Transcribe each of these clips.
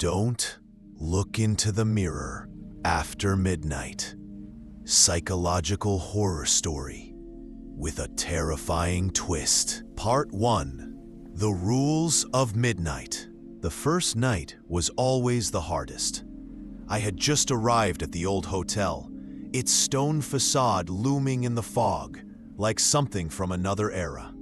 Don't look into the mirror after midnight. Psychological horror story with a terrifying twist. Part 1. The Rules of Midnight. The first night was always the hardest. I had just arrived at the old hotel, its stone facade looming in the fog, like something from another era.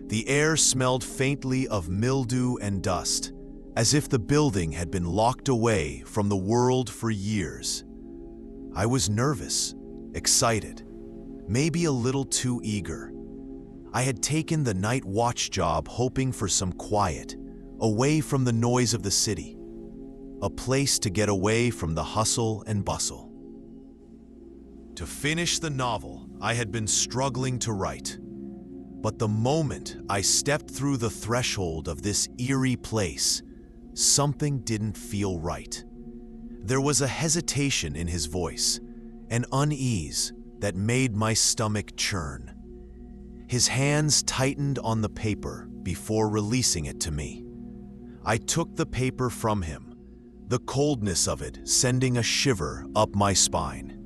The air smelled faintly of mildew and dust, as if the building had been locked away from the world for years. I was nervous, excited, maybe a little too eager. I had taken the night watch job hoping for some quiet, away from the noise of the city, a place to get away from the hustle and bustle. To finish the novel I had been struggling to write, but the moment I stepped through the threshold of this eerie place, something didn't feel right. There was a hesitation in his voice, an unease that made my stomach churn. His hands tightened on the paper before releasing it to me. I took the paper from him, the coldness of it sending a shiver up my spine.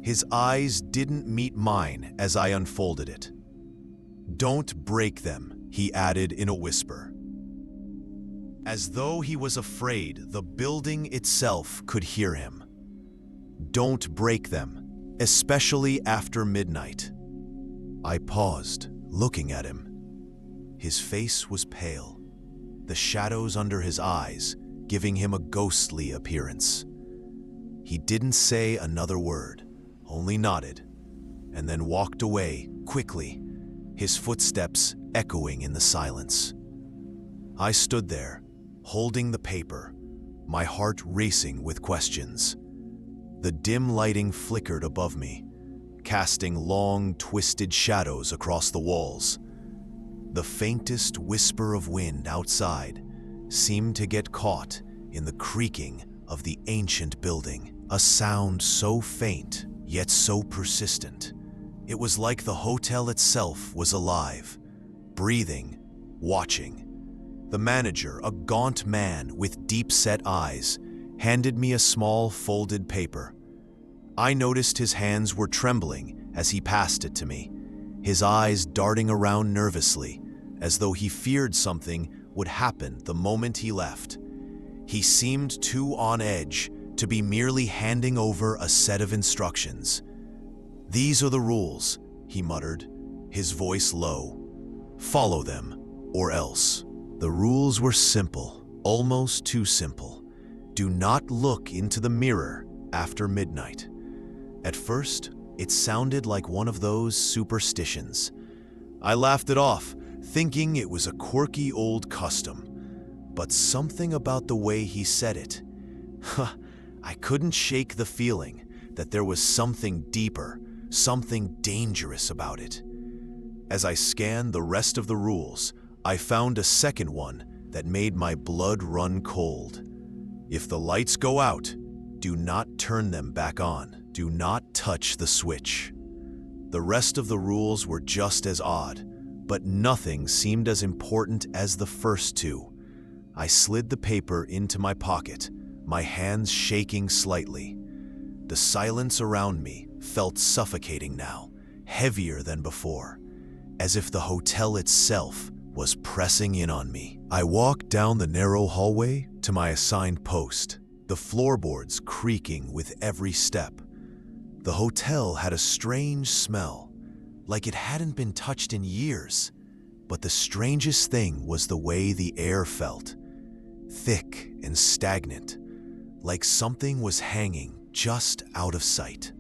His eyes didn't meet mine as I unfolded it. "Don't break them," he added in a whisper. As though he was afraid the building itself could hear him. "Don't break them, especially after midnight." I paused, looking at him. His face was pale, the shadows under his eyes giving him a ghostly appearance. He didn't say another word, only nodded, and then walked away quickly, his footsteps echoing in the silence. I stood there, holding the paper, my heart racing with questions. The dim lighting flickered above me, casting long, twisted shadows across the walls. The faintest whisper of wind outside seemed to get caught in the creaking of the ancient building, a sound so faint, yet so persistent. It was like the hotel itself was alive, breathing, watching. The manager, a gaunt man with deep-set eyes, handed me a small folded paper. I noticed his hands were trembling as he passed it to me, his eyes darting around nervously, as though he feared something would happen the moment he left. He seemed too on edge to be merely handing over a set of instructions. "These are the rules," he muttered, his voice low. "Follow them, or else." The rules were simple, almost too simple. Do not look into the mirror after midnight. At first, it sounded like one of those superstitions. I laughed it off, thinking it was a quirky old custom. But something about the way he said it, I couldn't shake the feeling that there was something deeper, something dangerous about it. As I scanned the rest of the rules, I found a second one that made my blood run cold. If the lights go out, do not turn them back on. Do not touch the switch. The rest of the rules were just as odd, but nothing seemed as important as the first two. I slid the paper into my pocket, my hands shaking slightly. The silence around me felt suffocating now, heavier than before, as if the hotel itself was pressing in on me. I walked down the narrow hallway to my assigned post, the floorboards creaking with every step. The hotel had a strange smell, like it hadn't been touched in years. But the strangest thing was the way the air felt, thick and stagnant, like something was hanging just out of sight.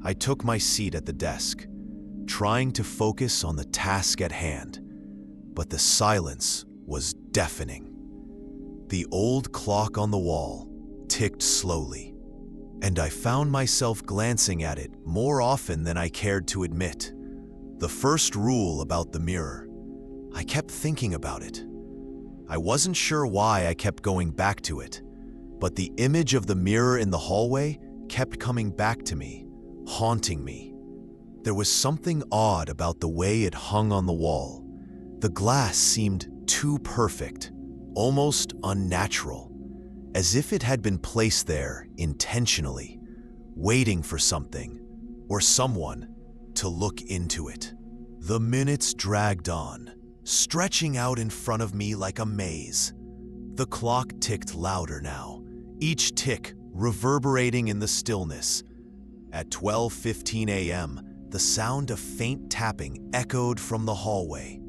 I took my seat at the desk, trying to focus on the task at hand. But the silence was deafening. The old clock on the wall ticked slowly, and I found myself glancing at it more often than I cared to admit. The first rule about the mirror, I kept thinking about it. I wasn't sure why I kept going back to it, but the image of the mirror in the hallway kept coming back to me, haunting me. There was something odd about the way it hung on the wall. The glass seemed too perfect, almost unnatural, as if it had been placed there intentionally, waiting for something or someone to look into it. The minutes dragged on, stretching out in front of me like a maze. The clock ticked louder now, each tick reverberating in the stillness. At 12:15 a.m., the sound of faint tapping echoed from the hallway.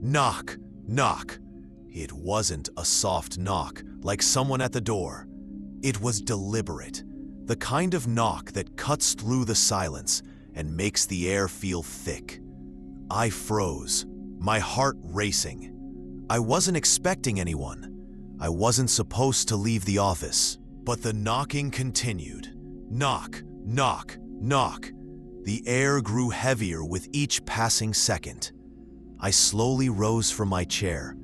Knock, knock. It wasn't a soft knock like someone at the door. It was deliberate, the kind of knock that cuts through the silence and makes the air feel thick. I froze, my heart racing. I wasn't expecting anyone. I wasn't supposed to leave the office, but the knocking continued. Knock, knock, knock. The air grew heavier with each passing second. I slowly rose from my chair,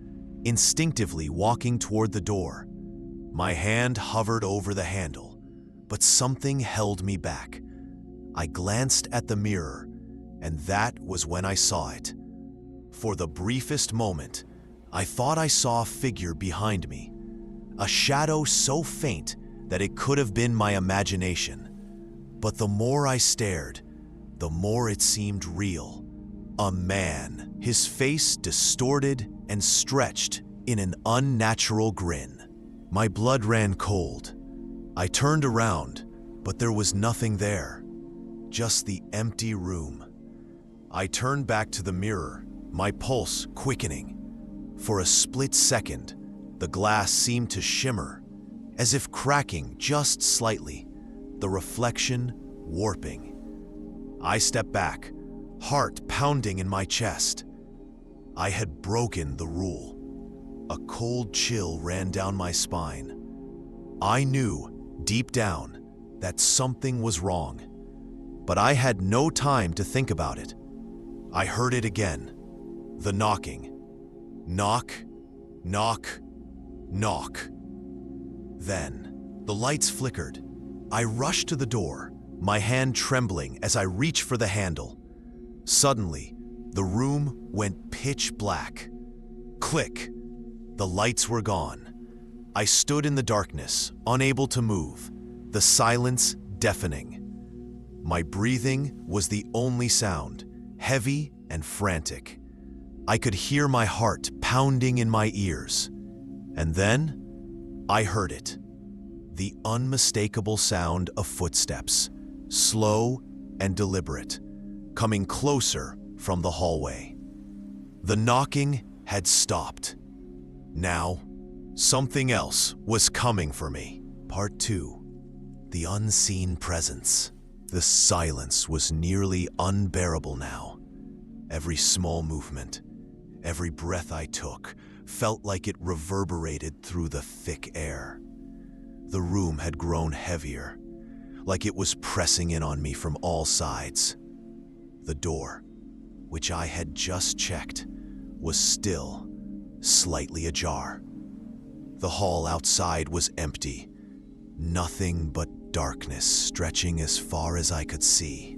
instinctively walking toward the door. My hand hovered over the handle, but something held me back. I glanced at the mirror, and that was when I saw it. For the briefest moment, I thought I saw a figure behind me, a shadow so faint that it could have been my imagination. But the more I stared, the more it seemed real. A man, his face distorted and stretched in an unnatural grin. My blood ran cold. I turned around, but there was nothing there, just the empty room. I turned back to the mirror, my pulse quickening. For a split second, the glass seemed to shimmer, as if cracking just slightly, the reflection warping. I stepped back, heart pounding in my chest. I had broken the rule. A cold chill ran down my spine. I knew, deep down, that something was wrong, but I had no time to think about it. I heard it again, the knocking. Knock, knock, knock. Then, the lights flickered. I rushed to the door, my hand trembling as I reached for the handle. Suddenly, the room went pitch black. Click! The lights were gone. I stood in the darkness, unable to move, the silence deafening. My breathing was the only sound, heavy and frantic. I could hear my heart pounding in my ears. And then, I heard it. The unmistakable sound of footsteps, slow and deliberate, coming closer from the hallway. The knocking had stopped. Now, something else was coming for me. Part 2. The unseen presence. The silence was nearly unbearable now. Every small movement, every breath I took, felt like it reverberated through the thick air. The room had grown heavier, like it was pressing in on me from all sides. The door, which I had just checked, was still slightly ajar. The hall outside was empty, nothing but darkness stretching as far as I could see.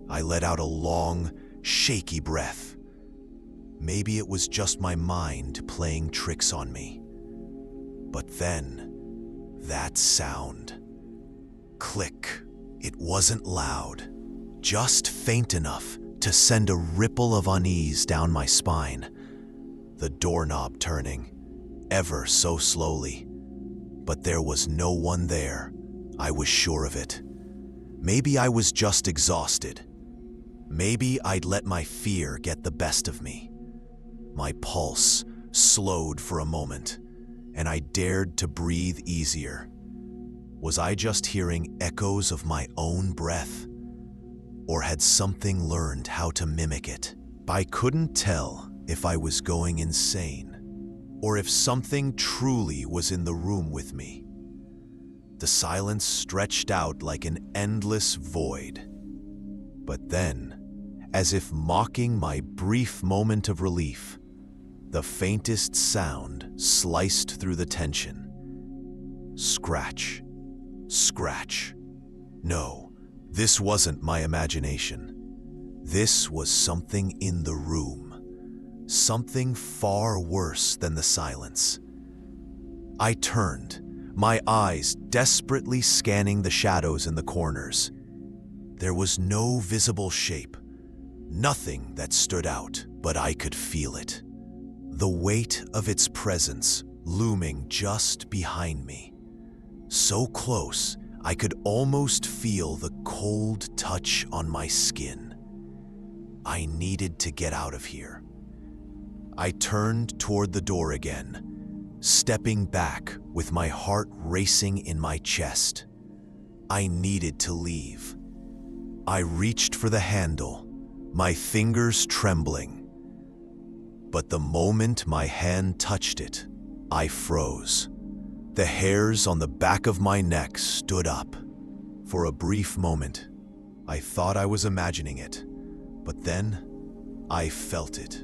I let out a long, shaky breath. Maybe it was just my mind playing tricks on me. But then, that sound. Click. It wasn't loud, just faint enough to send a ripple of unease down my spine. The doorknob turning, ever so slowly. But there was no one there. I was sure of it. Maybe I was just exhausted. Maybe I'd let my fear get the best of me. My pulse slowed for a moment, and I dared to breathe easier. Was I just hearing echoes of my own breath? Or had something learned how to mimic it? I couldn't tell if I was going insane, or if something truly was in the room with me. The silence stretched out like an endless void. But then, as if mocking my brief moment of relief, the faintest sound sliced through the tension. Scratch, scratch. No, this wasn't my imagination. This was something in the room. Something far worse than the silence. I turned, my eyes desperately scanning the shadows in the corners. There was no visible shape, nothing that stood out, but I could feel it. The weight of its presence looming just behind me. So close, I could almost feel the cold touch on my skin. I needed to get out of here. I turned toward the door again, stepping back with my heart racing in my chest. I needed to leave. I reached for the handle, my fingers trembling. But the moment my hand touched it, I froze. The hairs on the back of my neck stood up. For a brief moment, I thought I was imagining it, but then I felt it.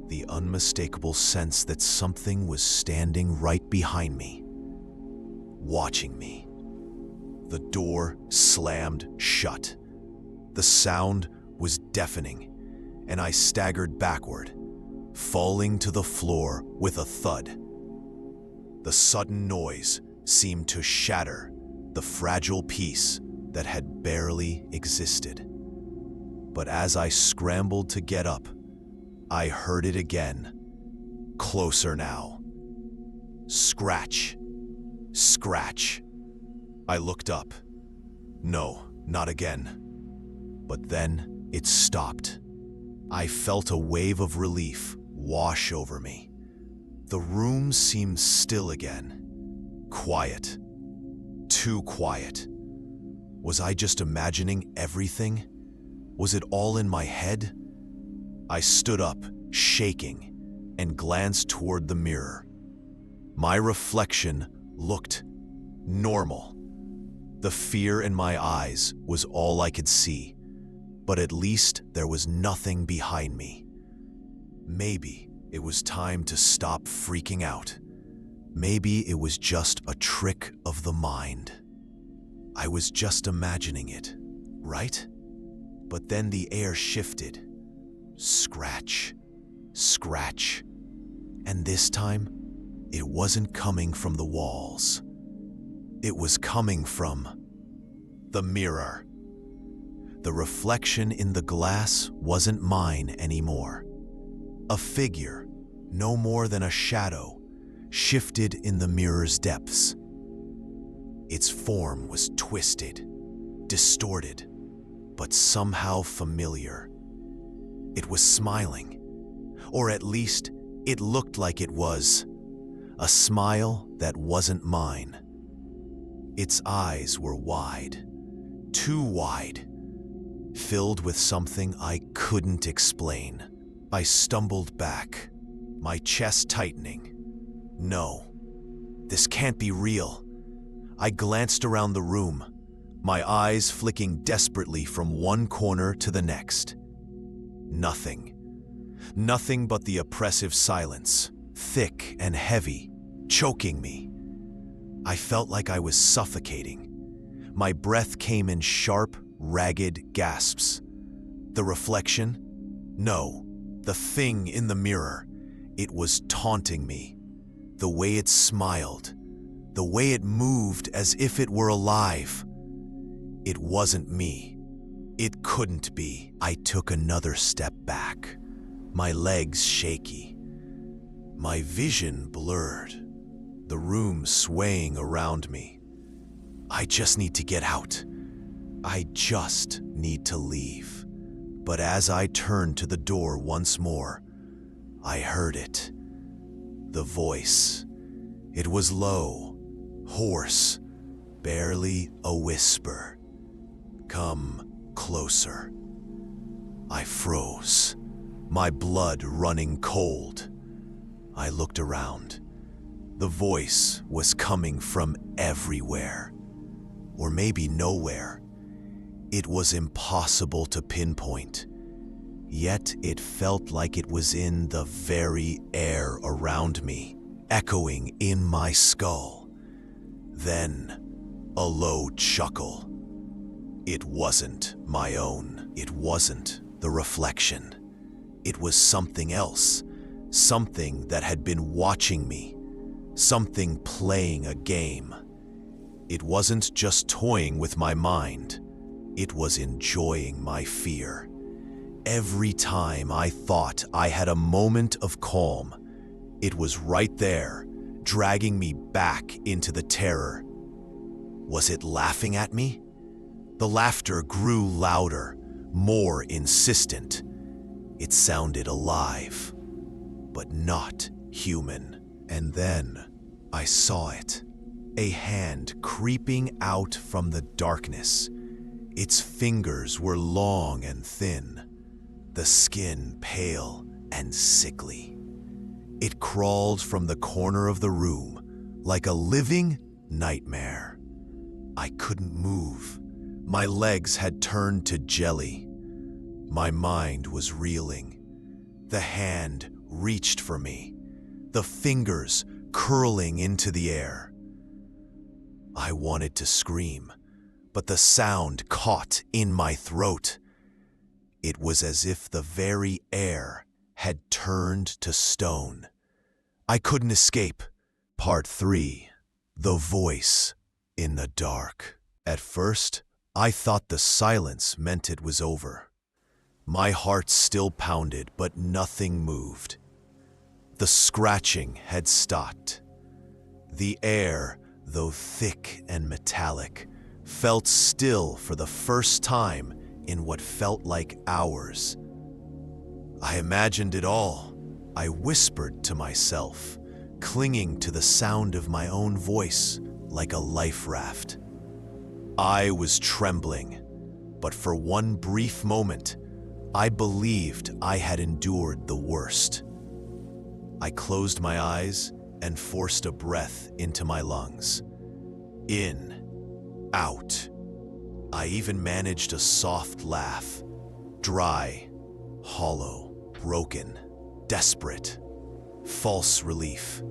The unmistakable sense that something was standing right behind me, watching me. The door slammed shut. The sound was deafening, and I staggered backward, falling to the floor with a thud. The sudden noise seemed to shatter the fragile peace that had barely existed. But as I scrambled to get up, I heard it again, closer now. Scratch, scratch. I looked up. No, not again. But then it stopped. I felt a wave of relief wash over me. The room seemed still again. Quiet. Too quiet. Was I just imagining everything? Was it all in my head? I stood up, shaking, and glanced toward the mirror. My reflection looked normal. The fear in my eyes was all I could see, but at least there was nothing behind me. Maybe it was time to stop freaking out. Maybe it was just a trick of the mind. I was just imagining it, right? But then the air shifted. Scratch, scratch. And this time, it wasn't coming from the walls. It was coming from the mirror. The reflection in the glass wasn't mine anymore. A figure, no more than a shadow, shifted in the mirror's depths. Its form was twisted, distorted, but somehow familiar. It was smiling, or at least it looked like it was. A smile that wasn't mine. Its eyes were wide, too wide, filled with something I couldn't explain. I stumbled back, my chest tightening. No, this can't be real. I glanced around the room, my eyes flicking desperately from one corner to the next. Nothing. Nothing but the oppressive silence, thick and heavy, choking me. I felt like I was suffocating. My breath came in sharp, ragged gasps. The reflection? No. The thing in the mirror, it was taunting me. The way it smiled, the way it moved as if it were alive. It wasn't me. It couldn't be. I took another step back, my legs shaky, my vision blurred, the room swaying around me. I just need to get out. I just need to leave. But as I turned to the door once more, I heard it. The voice. It was low, hoarse, barely a whisper. Come closer. I froze, my blood running cold. I looked around. The voice was coming from everywhere, or maybe nowhere. It was impossible to pinpoint, yet it felt like it was in the very air around me, echoing in my skull. Then, a low chuckle. It wasn't my own. It wasn't the reflection. It was something else, something that had been watching me, something playing a game. It wasn't just toying with my mind, it was enjoying my fear. Every time I thought I had a moment of calm, it was right there, dragging me back into the terror. Was it laughing at me? The laughter grew louder, more insistent. It sounded alive, but not human. And then I saw it. A hand creeping out from the darkness. Its fingers were long and thin, the skin pale and sickly. It crawled from the corner of the room like a living nightmare. I couldn't move. My legs had turned to jelly. My mind was reeling. The hand reached for me, the fingers curling into the air. I wanted to scream, but the sound caught in my throat. It was as if the very air had turned to stone. I couldn't escape. Part 3. The Voice in the Dark. At first, I thought the silence meant it was over. My heart still pounded, but nothing moved. The scratching had stopped. The air, though thick and metallic, felt still for the first time in what felt like hours. I imagined it all. I whispered to myself, clinging to the sound of my own voice like a life raft. I was trembling, but for one brief moment, I believed I had endured the worst. I closed my eyes and forced a breath into my lungs. In, out. I even managed a soft laugh. Dry, hollow, broken, desperate. False relief.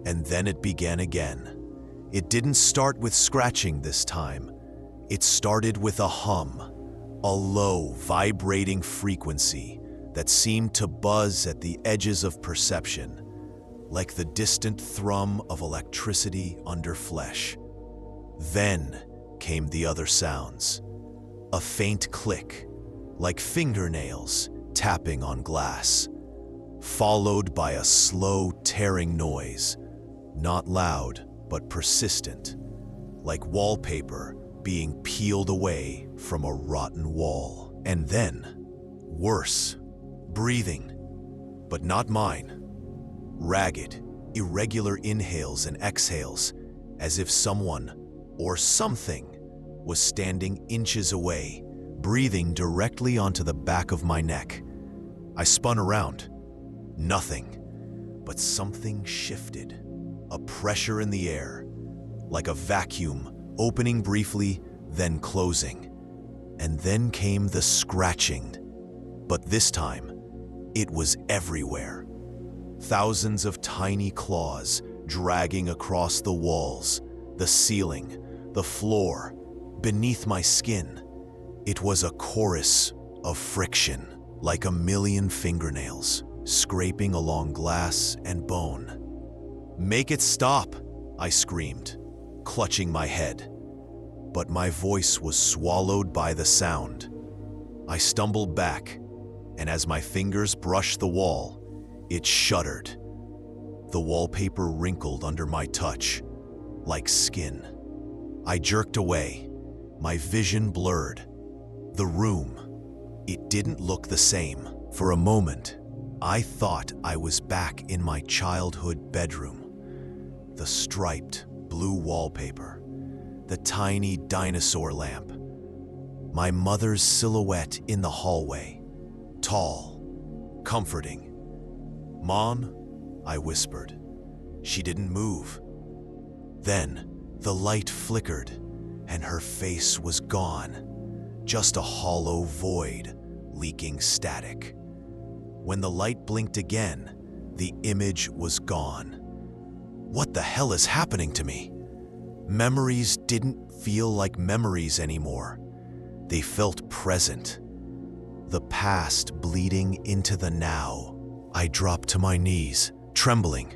And then it began again. It didn't start with scratching this time. It started with a hum, a low, vibrating frequency that seemed to buzz at the edges of perception, like the distant thrum of electricity under flesh. Then came the other sounds. A faint click, like fingernails tapping on glass, followed by a slow, tearing noise, not loud but persistent, like wallpaper being peeled away from a rotten wall. And then, worse, breathing, but not mine. Ragged, irregular inhales and exhales, as if someone or something was standing inches away, breathing directly onto the back of my neck. I spun around. Nothing, but something shifted. A pressure in the air, like a vacuum, opening briefly, then closing. And then came the scratching. But this time, it was everywhere. Thousands of tiny claws dragging across the walls, the ceiling, the floor, beneath my skin. It was a chorus of friction, like a million fingernails, scraping along glass and bone. "Make it stop," I screamed, clutching my head. But my voice was swallowed by the sound. I stumbled back, and as my fingers brushed the wall, it shuddered. The wallpaper wrinkled under my touch, like skin. I jerked away, my vision blurred. The room, it didn't look the same. For a moment, I thought I was back in my childhood bedroom. The striped blue wallpaper, the tiny dinosaur lamp, my mother's silhouette in the hallway, tall, comforting. "Mom," I whispered. She didn't move. Then the light flickered, and her face was gone, just a hollow void, leaking static. When the light blinked again, the image was gone. What the hell is happening to me? Memories didn't feel like memories anymore. They felt present. The past bleeding into the now. I dropped to my knees, trembling.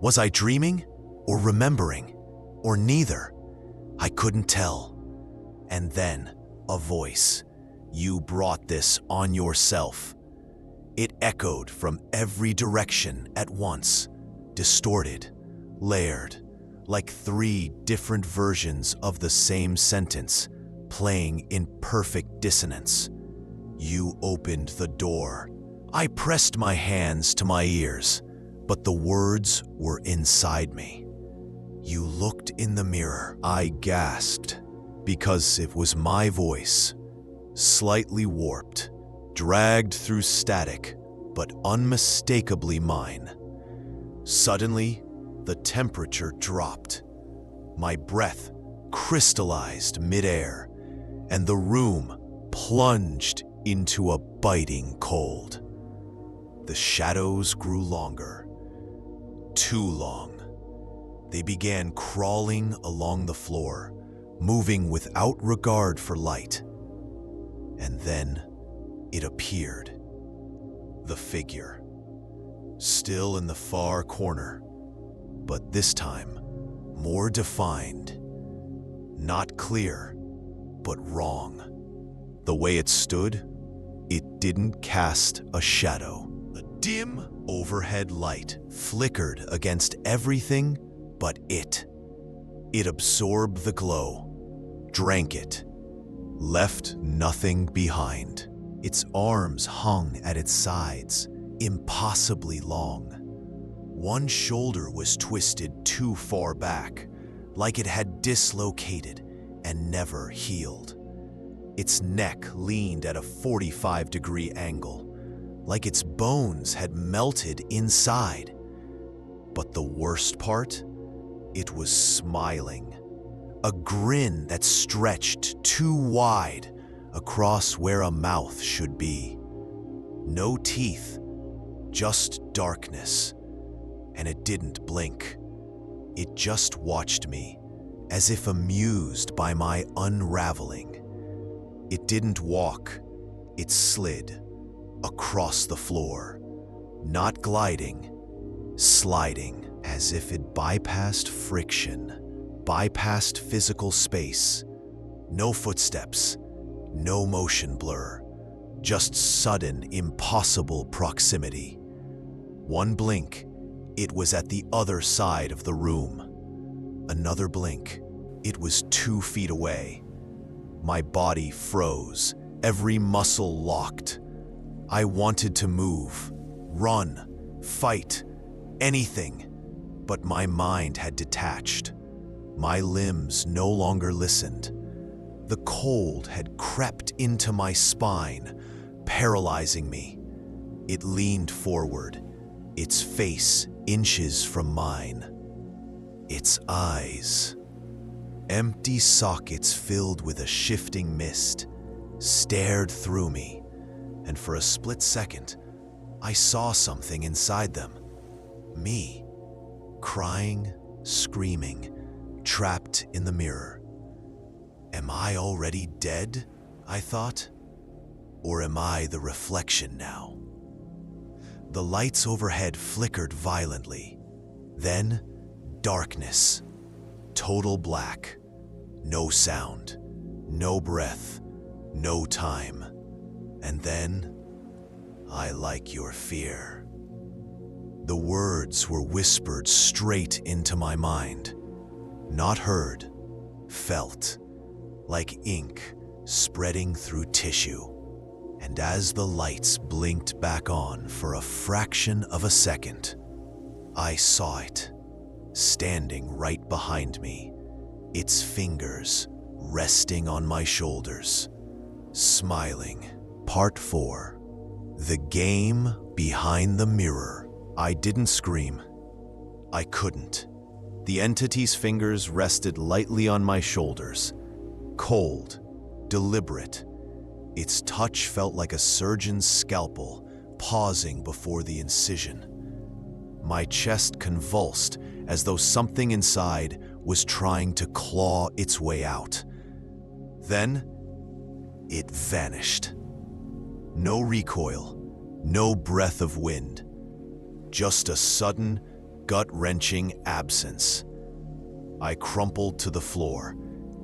Was I dreaming? or remembering, or neither. I couldn't tell. And then, a voice. You brought this on yourself. It echoed from every direction at once, distorted, layered, like 3 different versions of the same sentence, playing in perfect dissonance. You opened the door. I pressed my hands to my ears, but the words were inside me. You looked in the mirror. I gasped, because it was my voice, slightly warped, dragged through static, but unmistakably mine. Suddenly, the temperature dropped. My breath crystallized midair, and the room plunged into a biting cold. The shadows grew longer, too long. They began crawling along the floor, moving without regard for light. And then it appeared. The figure, still in the far corner, but this time more defined. Not clear, but wrong. The way it stood, it didn't cast a shadow. A dim overhead light flickered against everything but it. It absorbed the glow, drank it, left nothing behind. Its arms hung at its sides, impossibly long. One shoulder was twisted too far back, like it had dislocated and never healed. Its neck leaned at a 45-degree angle, like its bones had melted inside. But the worst part? It was smiling. A grin that stretched too wide across where a mouth should be. No teeth, just darkness. And it didn't blink. It just watched me, as if amused by my unraveling. It didn't walk, it slid across the floor, not gliding, sliding, as if it bypassed friction, bypassed physical space. No footsteps, no motion blur, just sudden, impossible proximity. One blink, it was at the other side of the room. Another blink, it was 2 feet away. My body froze, every muscle locked. I wanted to move, run, fight, anything, but my mind had detached. My limbs no longer listened. The cold had crept into my spine, paralyzing me. It leaned forward, its face inches from mine. Its eyes, empty sockets filled with a shifting mist, stared through me, and for a split second, I saw something inside them. Me, crying, screaming, trapped in the mirror. Am I already dead? I thought. Or am I the reflection now? The lights overhead flickered violently. Then, darkness. Total black. No sound. No breath. No time. And then, I like your fear. The words were whispered straight into my mind. Not heard, felt, like ink spreading through tissue. And as the lights blinked back on for a fraction of a second, I saw it, standing right behind me, its fingers resting on my shoulders, smiling. Part 4. The game behind the mirror. I didn't scream. I couldn't. The entity's fingers rested lightly on my shoulders, cold, deliberate. Its touch felt like a surgeon's scalpel pausing before the incision. My chest convulsed as though something inside was trying to claw its way out. Then, it vanished. No recoil, no breath of wind, just a sudden, gut-wrenching absence. I crumpled to the floor,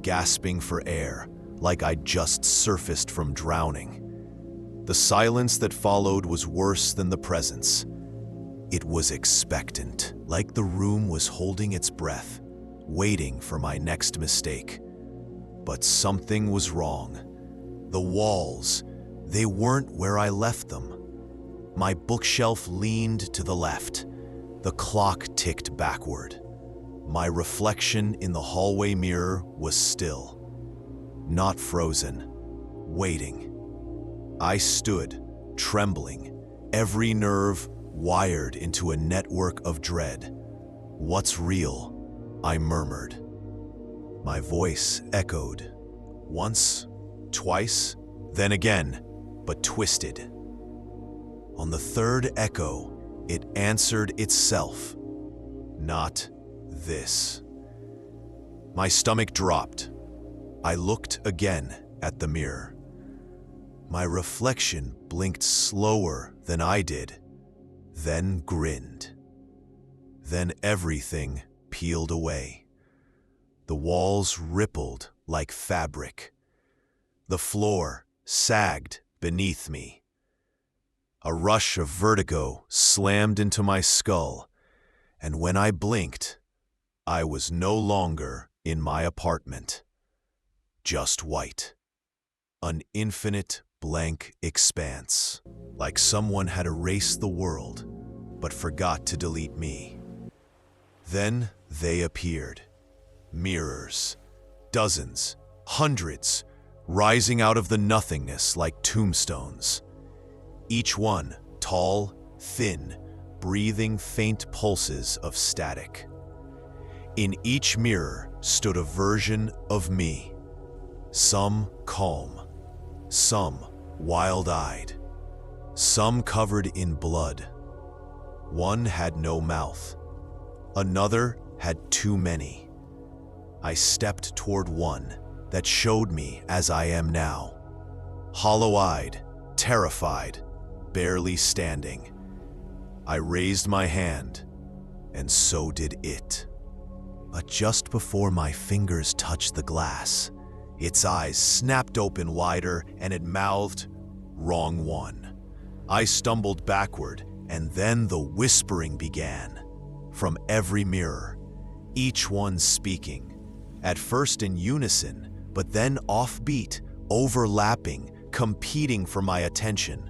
gasping for air, like I'd just surfaced from drowning. The silence that followed was worse than the presence. It was expectant, like the room was holding its breath, waiting for my next mistake. But something was wrong. The walls, they weren't where I left them. My bookshelf leaned to the left. The clock ticked backward. My reflection in the hallway mirror was still. Not frozen, waiting. I stood, trembling, every nerve wired into a network of dread. "What's real?" I murmured. My voice echoed. Once, twice, then again, but twisted. On the third echo, it answered itself. Not this. My stomach dropped. I looked again at the mirror. My reflection blinked slower than I did, then grinned. Then everything peeled away. The walls rippled like fabric. The floor sagged beneath me. A rush of vertigo slammed into my skull, and when I blinked, I was no longer in my apartment. Just white. An infinite blank expanse, like someone had erased the world, but forgot to delete me. Then they appeared. Mirrors. Dozens, hundreds, rising out of the nothingness like tombstones. Each one tall, thin, breathing faint pulses of static. In each mirror stood a version of me. Some calm, some wild-eyed, some covered in blood. One had no mouth. Another had too many. I stepped toward one that showed me as I am now. Hollow-eyed, terrified, barely standing. I raised my hand, and so did it. But just before my fingers touched the glass, its eyes snapped open wider and it mouthed, "Wrong one." I stumbled backward, and then the whispering began. From every mirror, each one speaking, at first in unison, but then offbeat, overlapping, competing for my attention.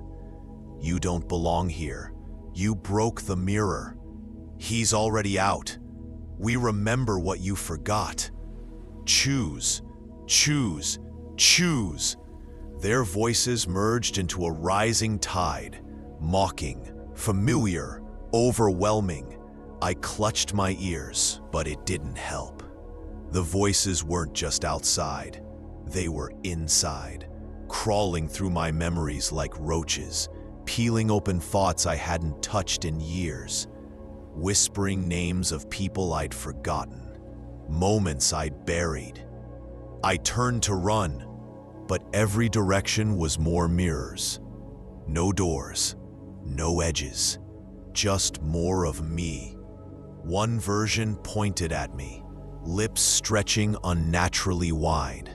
"You don't belong here. You broke the mirror. He's already out. We remember what you forgot. Choose, choose, choose." Their voices merged into a rising tide, mocking, familiar, overwhelming. I clutched my ears, but it didn't help. The voices weren't just outside. They were inside, crawling through my memories like roaches, peeling open thoughts I hadn't touched in years, whispering names of people I'd forgotten, moments I'd buried. I turned to run, but every direction was more mirrors. No doors, no edges, just more of me. One version pointed at me, lips stretching unnaturally wide.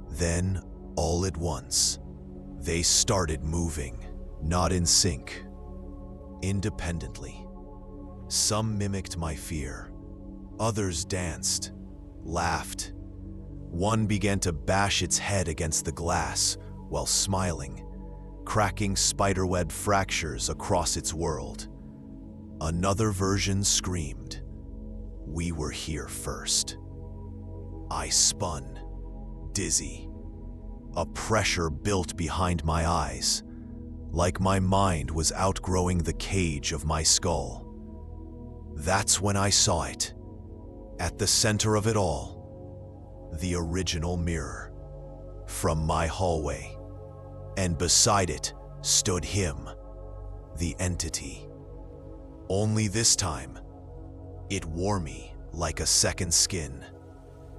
Then, all at once, they started moving, not in sync, independently. Some mimicked my fear. Others danced, laughed. One began to bash its head against the glass while smiling, cracking spiderweb fractures across its world. Another version screamed, "We were here first." I spun, dizzy. A pressure built behind my eyes, like my mind was outgrowing the cage of my skull. That's when I saw it. At the center of it all, the original mirror, from my hallway. And beside it stood him, the entity. Only this time, it wore me like a second skin,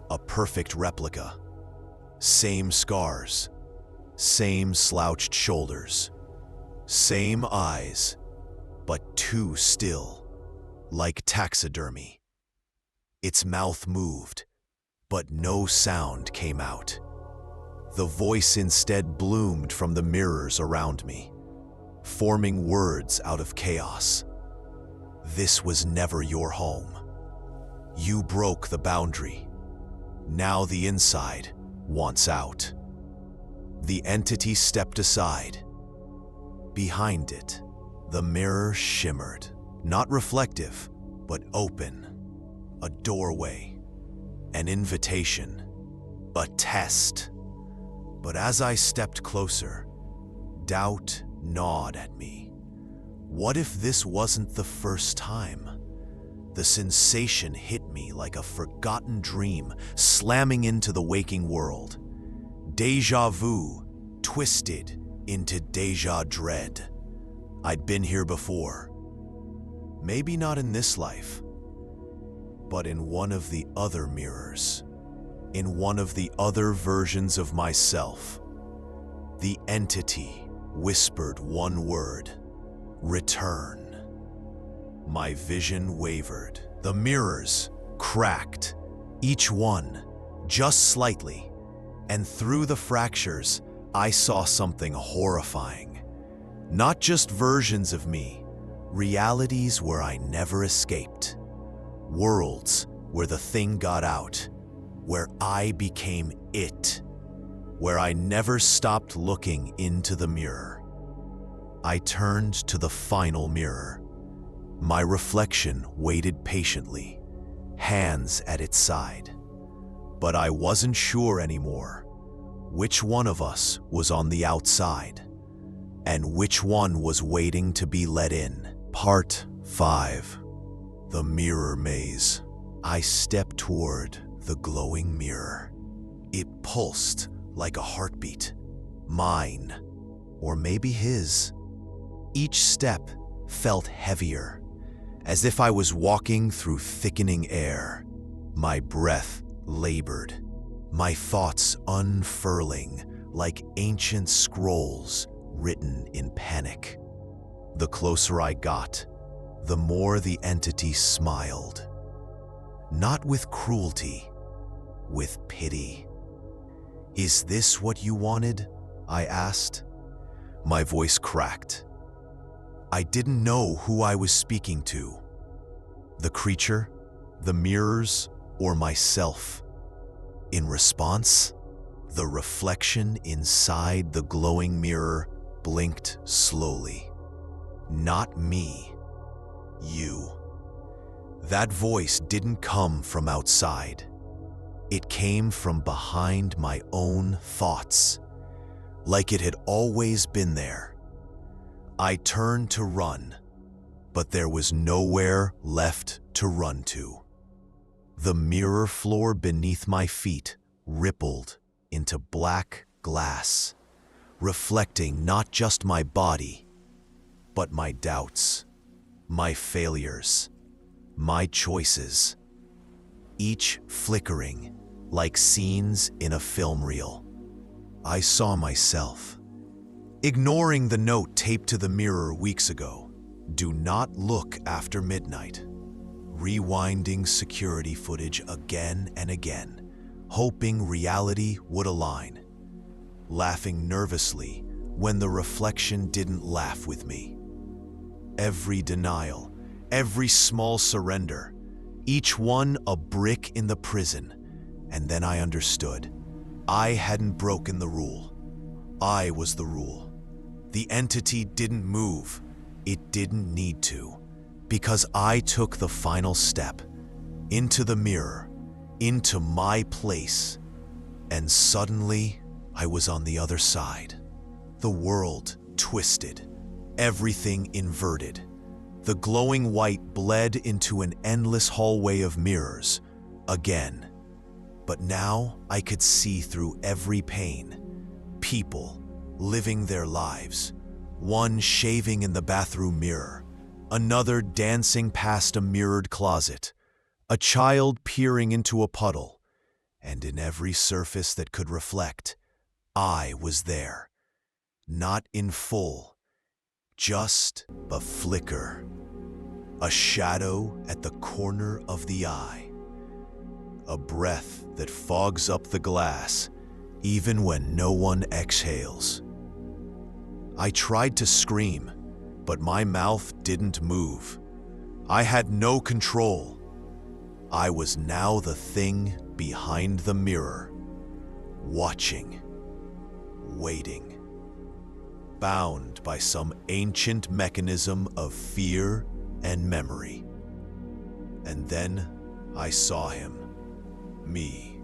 a perfect replica. Same scars, same slouched shoulders, same eyes, but too still, like taxidermy. Its mouth moved, but no sound came out. The voice instead bloomed from the mirrors around me, forming words out of chaos. This was never your home. You broke the boundary. Now the inside wants out. The entity stepped aside. Behind it, the mirror shimmered, not reflective, but open. A doorway, an invitation, a test. But as I stepped closer, doubt gnawed at me. What if this wasn't the first time? The sensation hit me like a forgotten dream slamming into the waking world. Deja vu twisted into deja dread. I'd been here before. Maybe not in this life, but in one of the other mirrors, in one of the other versions of myself. The entity whispered one word: return. My vision wavered. The mirrors cracked, each one just slightly, and through the fractures, I saw something horrifying. Not just versions of me, realities where I never escaped. Worlds where the thing got out, where I became it, where I never stopped looking into the mirror. I turned to the final mirror. My reflection waited patiently, hands at its side. But I wasn't sure anymore which one of us was on the outside and which one was waiting to be let in. Part 5. The Mirror Maze. I stepped toward the glowing mirror. It pulsed like a heartbeat. Mine, or maybe his. Each step felt heavier, as if I was walking through thickening air. My breath labored, my thoughts unfurling like ancient scrolls written in panic. The closer I got, the more the entity smiled. Not with cruelty, with pity. "Is this what you wanted?" I asked. My voice cracked. I didn't know who I was speaking to. The creature, the mirrors, or myself. In response, the reflection inside the glowing mirror blinked slowly. Not me. You. That voice didn't come from outside. It came from behind my own thoughts, like it had always been there. I turned to run, but there was nowhere left to run to. The mirror floor beneath my feet rippled into black glass, reflecting not just my body, but my doubts, my failures, my choices, each flickering like scenes in a film reel. I saw myself, ignoring the note taped to the mirror weeks ago. "Do not look after midnight." Rewinding security footage again and again, hoping reality would align. Laughing nervously when the reflection didn't laugh with me. Every denial, every small surrender, each one a brick in the prison. And then I understood. I hadn't broken the rule. I was the rule. The entity didn't move. It didn't need to, because I took the final step into the mirror, into my place, and suddenly I was on the other side. The world twisted, everything inverted. The glowing white bled into an endless hallway of mirrors again. But now I could see through every pane. People living their lives, one shaving in the bathroom mirror, another dancing past a mirrored closet, a child peering into a puddle, and in every surface that could reflect, I was there. Not in full, just a flicker, a shadow at the corner of the eye. a breath that fogs up the glass even when no one exhales. I tried to scream, but my mouth didn't move. I had no control. I was now the thing behind the mirror, watching, waiting, bound by some ancient mechanism of fear and memory. And then I saw him, me,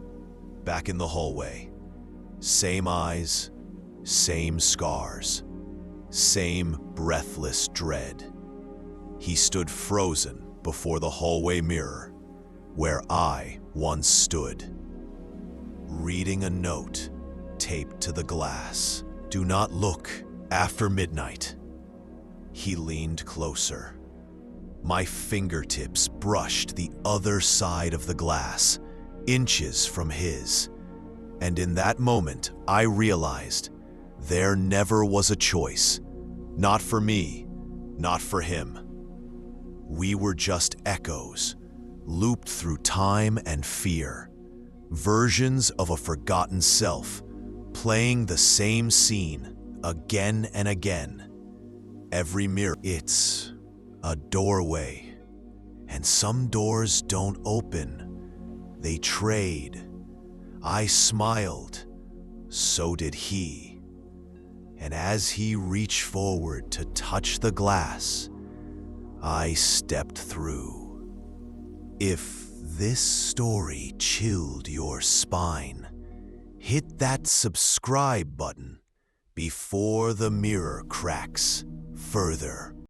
back in the hallway. Same eyes, same scars, same breathless dread. He stood frozen before the hallway mirror, where I once stood, reading a note taped to the glass. "Do not look after midnight." He leaned closer. My fingertips brushed the other side of the glass, inches from his. And in that moment, I realized there never was a choice. Not for me, not for him. We were just echoes, looped through time and fear. Versions of a forgotten self, playing the same scene again and again. Every mirror, it's a doorway. And some doors don't open, they trade. I smiled, so did he. And as he reached forward to touch the glass, I stepped through. If this story chilled your spine, hit that subscribe button before the mirror cracks further.